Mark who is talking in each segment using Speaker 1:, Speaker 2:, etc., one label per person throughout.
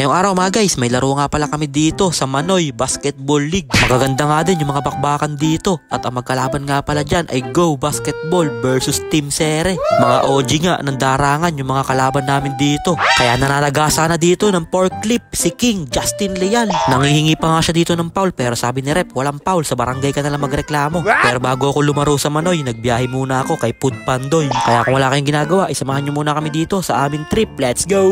Speaker 1: ngayong araw mga guys, may laro nga pala kami dito sa Manoy Basketball League. Magaganda nga din yung mga bakbakan dito. At ang magkalaban nga pala dyan ay Go Basketball versus Team Sere. Mga OG nga ng darangan yung mga kalaban namin dito. Kaya nananagasa na dito ng pork clip si King Justin Leal. Nangihingi pa nga siya dito ng foul, pero sabi ni Rep, walang foul, sa barangay ka na lang magreklamo. Pero bago ako lumaro sa Manoy, nagbiyahe muna ako kay Pud Pandoy. Kaya kung wala kayong ginagawa, isamahan nyo muna kami dito sa aming trip. Let's go!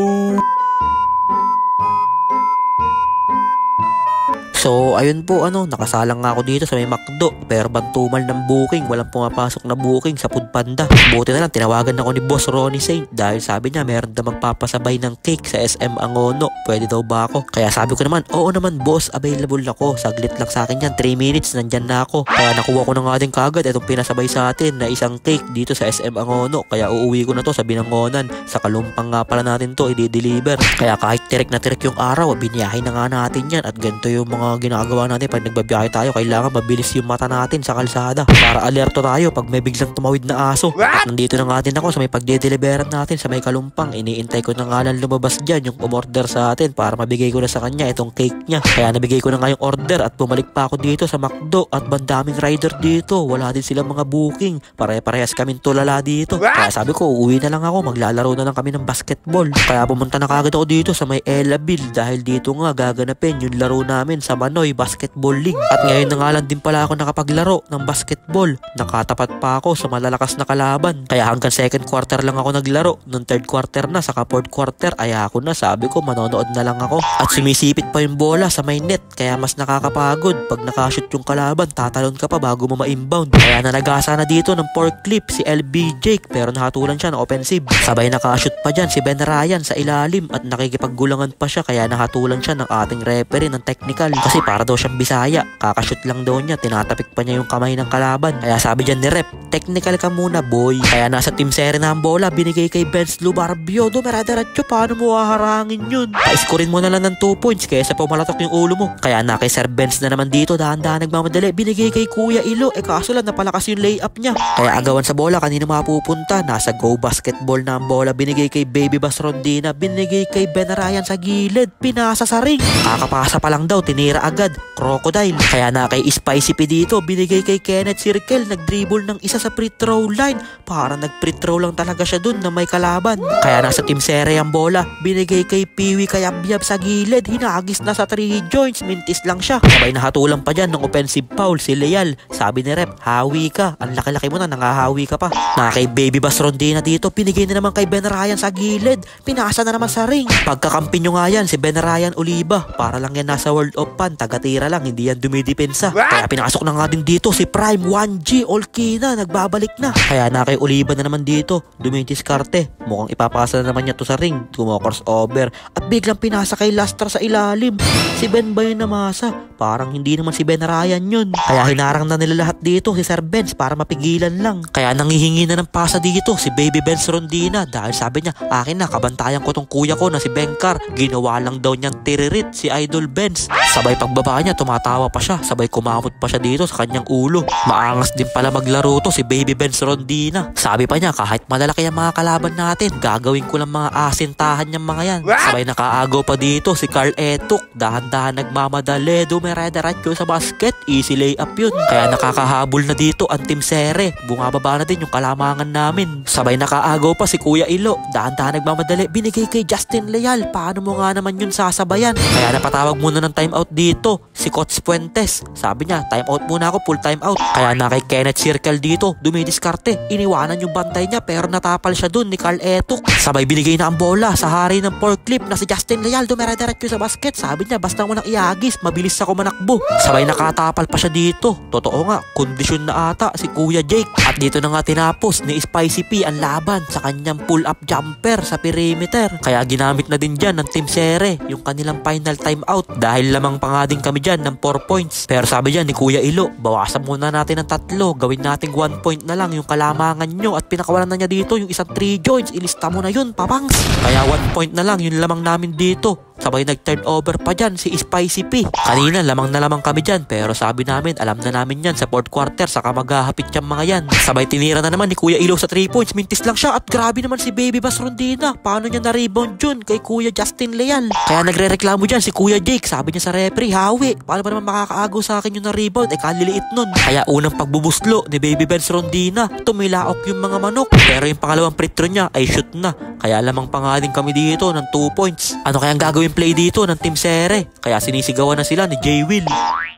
Speaker 1: So, ayun po, nakasalang nga ako dito sa may McDo. Pero bantumal ng booking, walang pumapasok na booking sa Food Panda. Buti na lang, tinawagan ako ni Boss Ronnie Saint dahil sabi niya meron na magpapasabay ng cake sa SM Angono. Pwede daw ba ako? Kaya sabi ko naman, oo naman boss, available ako. Saglit lang sa akin yan, 3 minutes, nandyan na ako. Kaya nakuha ko na nga din kagad itong pinasabay sa atin na isang cake dito sa SM Angono. Kaya uuwi ko na to sa Binangonan. Sa Kalumpang nga pala natin to i-deliver. Kaya kahit tirik na tirik yung araw, biniyahe na nga natin yan. At ganito yung mga ginagawa natin pag nagbabiyahe tayo. Kailangan mabilis yung mata natin sa kalsada para alerto tayo pag may biglang tumawid na aso. At nandito na nga din ako sa may pagde-deliveran natin sa may Kalumpang. Iniintay ko na nga lang lumabas dyan yung umorder sa atin para mabigay ko na sa kanya itong cake niya. Kaya nabigay ko na nga yung order at bumalik pa ako dito sa McDo. At bandaming rider dito, wala din silang mga booking. Pare-parehas kaming tulala dito. Kaya sabi ko, uuwi na lang ako, maglalaro na lang kami ng basketball. Kaya pumunta na kagad ako dito sa may Ella Bill dahil dito nga gaganapin yung laro namin sa Manoy Basketball League. At ngayon na nga lang din pala ako nakapaglaro ng basketball. Nakatapat pa ako sa malalakas na kalaban. Kaya hanggang second quarter lang ako naglaro. Nung third quarter na, saka fourth quarter, ay ako na, sabi ko manonood na lang ako. At sumisipit pa yung bola sa may net, kaya mas nakakapagod. Pag nakashoot yung kalaban, tatalon ka pa bago mo ma-inbound. Kaya nanagasa na dito ng pork clip si LB Jake, pero nakatulan siya ng offensive. Sabay nakashoot pa dyan si Ben Ryan sa ilalim at nakikipaggulangan pa siya, kaya nakatulan siya ng ating referee ng technical. Kasi para daw siyang Bisaya, kakashoot lang daw niya, tinatapik pa niya yung kamay ng kalaban. Kaya sabi dyan ni Rep, technical ka muna boy. Kaya nasa Team Sere na ang bola, binigay kay Benz Lubarbio. Dumera-derecho, paano mo haharangin yun? Paiskurin mo na lang ng 2 points kaysa pumalatok yung ulo mo. Kaya na kay Sir Benz na naman dito, dahan-dahan nagmamadali, binigay kay Kuya Ilo. Kaso lang napalakas yung layup niya. Kaya agawan sa bola, kanina mapupunta. Nasa Go Basketball na ang bola, binigay kay Baby Bass Rondina, binigay kay Ben Ryan sa gilid, pinasa sa ring. Kakapasa pa lang daw, tinira agad, crocodile. Kaya na kay Spicy P dito, binigay kay Kenneth Circle, nag-dribble ng isa sa free throw line. Para nag-free throw lang talaga siya dun na may kalaban. Kaya nasa Team Sere ang bola, binigay kay Piwi Kayabyab sa gilid, hinagis na sa 3 joints, mintis lang siya. Sabay nahatulang pa dyan ng offensive foul si Leal. Sabi ni Rep, hawi ka, ang laki-laki mo na, nangahawi ka pa. Na kay Baby Bass Rondina dito, pinigay na naman kay Ben Ryan sa gilid, pinasa na naman sa ring. Pagkakampi nyo nga yan si Ben Ryan Oliva, para lang yan nasa World of Pan, tagatira lang, hindi yan dumidepensa. Kaya pinasok na nga din dito si Prime 1G Olkina, nagbabalik na. Kaya na kay Oliva na naman dito, dumidiskarte, mukhang ipapasa na naman niya to sa ring, kumokross-over, at biglang pinasa kay Lastra sa ilalim. Si Ben ba yun namasa? Parang hindi naman si Ben Ryan yun. Kaya hinarang na nila lahat dito si Sir Benz para mapigilan lang. Kaya nangihingi na ng pasa dito si Baby Benz Rondina dahil sabi niya, akin na, kabantayan ko tong kuya ko na si Benkar. Ginawa lang daw niyang tiririt si Idol Benz. Sabay pagbaba niya, tumatawa pa siya, sabay kumamot pa siya dito sa kanyang ulo. Maangas din pala maglaro to si Baby Benz Rondina. Sabi pa niya, kahit malalaki ang mga kalaban natin, gagawin ko lang mga asintahan niyang mga yan. Sabay nakaagaw pa dito si Carl Etuk, dahan-dahan nagmamadali, dumere-derecho sa basket, easy layup yun. Kaya nakakahabol na dito ang Team Sere, bumababa na din yung kalamangan namin. Sabay nakaagaw pa si Kuya Ilo, dahan-dahan nagmamadali, binigay kay Justin Leal, paano mo nga naman yun sasabayan? Kaya napatawag muna ng timeout dito si Coach Fuentes. Sabi niya, timeout muna ako, full timeout. Kaya na kay Kenneth Circle dito, dumidiskarte, iniwanan yung bantay niya pero natapal siya dun ni Carl Etuk. Sabay binigay na ang bola sa hari ng pork clip na si Justin Leal, dumere-derecho sa basket. Sabi niya, basta mo nang iagis, mabilis ako manakbo. Sabay nakatapal pa siya dito. Totoo nga, kondisyon na ata si Kuya Jake. At dito na nga tinapos ni Spicy P ang laban sa kanyang pull-up jumper sa perimeter. Kaya ginamit na din dyan ng Team Sere yung kanilang final timeout dahil lamang pa nga din kami dyan ng 4 points. Pero sabi dyan ni Kuya Ilo, bawasan muna natin ng 3, gawin natin 1 point na lang yung kalamangan nyo. At pinakawalan na niya dito yung isang 3 joints, ilista mo na yun, papangs. Kaya 1 point na lang, yun lamang namin dito. Sabay nag-turnover pa dyan si Spicy P. Kanina lamang na lamang kami dyan, pero sabi namin alam na namin yan sa fourth quarter saka maghahapit yung mga yan. Sabay tinira na naman ni Kuya Ilo sa 3 points, mintis lang siya at grabe naman si Baby Bass Rondina. Paano niya na-rebound yun kay Kuya Justin Leal? Kaya nagre-reklamo dyan si Kuya Jake, sabi niya sa referee, hawi, paano ba naman makakaagaw sa akin yung na-rebound, kaliliit nun. Kaya unang pagbubuslo ni Baby Bass Rondina, tumilaok yung mga manok, pero yung pangalawang free throw niya ay shoot na. Kaya lamang pa nga din kami dito ng 2 points. Ano kayang gagawin play dito ng Team Sere? Kaya sinisigawan na sila ni J. Will. Ay,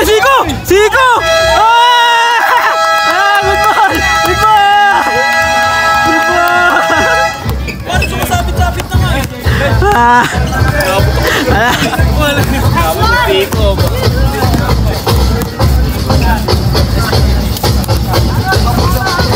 Speaker 1: Siko! Siko! Good ball! Good ball! Good ball! Paano sumasabit-sabit na nga eh? Siko!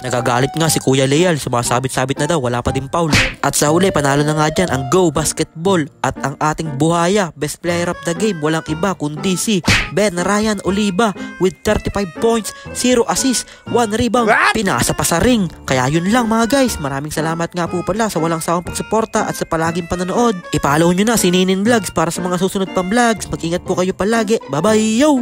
Speaker 1: Nagagalit nga si Kuya Leal, sumasabit-sabit na daw, wala pa din foul. At sa huli, panalo na nga dyan ang Go Basketball at ang ating buhaya, best player of the game, walang iba kundi si Ben Ryan Oliva with 35 points, 0 assists, 1 rebound, pinasa pa sa ring. Kaya yun lang mga guys, maraming salamat nga po pala sa walang sawang pagsuporta at sa palaging panonood. I-follow nyo na si Ninin Vlogs para sa mga susunod pang vlogs. Mag-ingat po kayo palagi, bye bye yo!